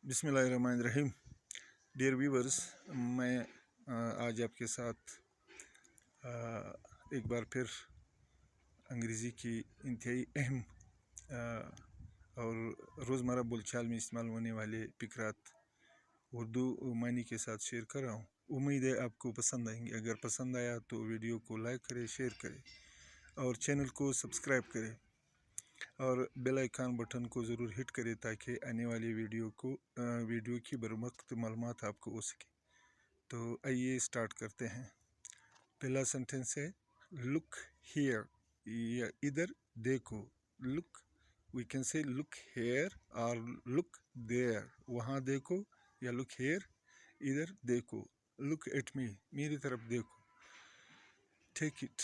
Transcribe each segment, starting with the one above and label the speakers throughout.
Speaker 1: बिस्मिल्लाहिर्रहमानिर्रहीम। Dear viewers, मैं आज आपके साथ एक बार फिर अंग्रेज़ी की इंतहाई अहम और रोज़मर्रा बोलचाल में इस्तेमाल होने वाले फिकरात उर्दू मानी के साथ शेयर कर रहा हूँ। उम्मीद है आपको पसंद आएंगे। अगर पसंद आया तो वीडियो को लाइक करें, शेयर करें और चैनल को सब्सक्राइब करें और बेल आइकन बटन को ज़रूर हिट करें ताकि आने वाली वीडियो की बरवक्त मालूमात आपको हो सके। तो आइए स्टार्ट करते हैं। पहला सेंटेंस है लुक हियर, या इधर देखो। Look, we can say look here और लुक देयर, वहाँ देखो, या लुक हियर, इधर देखो। लुक एट मी, मेरी तरफ देखो। टेक इट,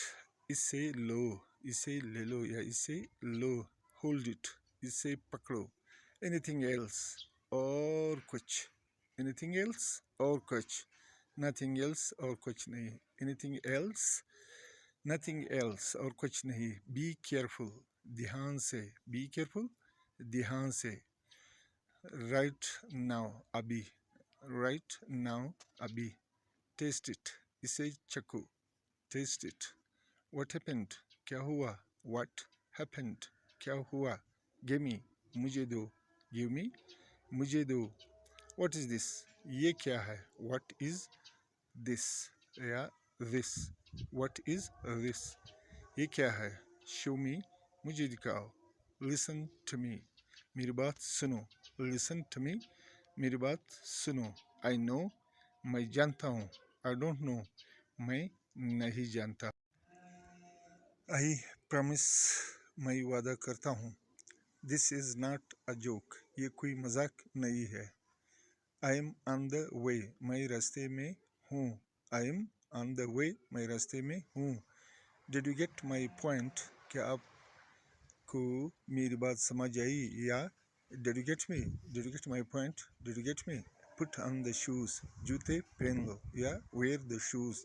Speaker 1: इसे लो, इसे ले लो या इसे लो। होल्ड इट, इसे पकड़ो। एनीथिंग एल्स, और कुछ। एनीथिंग एल्स और कुछ, नथिंग एल्स और कुछ नहीं। एनीथिंग एल्स, नथिंग एल्स और कुछ नहीं। बी केयरफुल, ध्यान से। बी केयरफुल, ध्यान से। राइट नाउ, अभी। राइट नाउ, अभी। टेस्ट इट, इसे चखो। Taste it. व्हाट हैपेंड, क्या हुआ। व्हाट हैपेंड, क्या हुआ। गिव मी, मुझे दो। गिव मी, मुझे दो। व्हाट इज दिस, ये क्या है। व्हाट इज दिस या दिस। व्हाट इज दिस, ये क्या है। शो मी, मुझे दिखाओ। लिसन टू मी, मेरी बात सुनो। लिसन टू मी, मेरी बात सुनो। आई नो, मैं जानता हूँ। आई डोंट नो, मैं नहीं जानता। आई प्रॉमिस, मैं वादा करता हूँ। This is not a joke, ये कोई मजाक नहीं है। I am on the way, मैं रास्ते में हूँ। I am on the way, मैं रास्ते में हूँ। Did you get my point, क्या आपको मेरी बात समझ आई। या did you get me, did you get my point, did you get me. Put on the shoes, जूते पहन लो, या wear the shoes.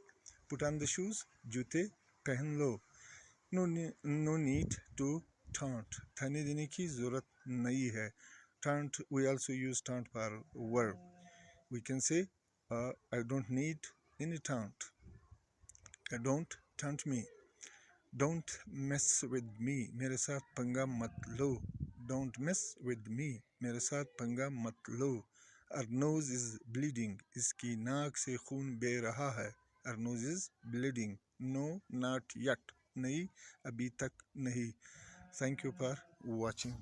Speaker 1: Put on the shoes, जूते पहन लो। नो नीड टू टॉन्ट, थाने देने की ज़रूरत नहीं है। Taunt, we also use taunt for verb. We can say I don't need any taunt, don't taunt me. Don't mess with me, मेरे साथ पंगा मत लो। डोंट मेस विद मी, मेरे साथ पंगा मत लो। Her nose is bleeding, इसकी नाक से खून बह रहा है। Her nose is bleeding. No, not yet, नहीं, अभी तक नहीं। Thank you for watching.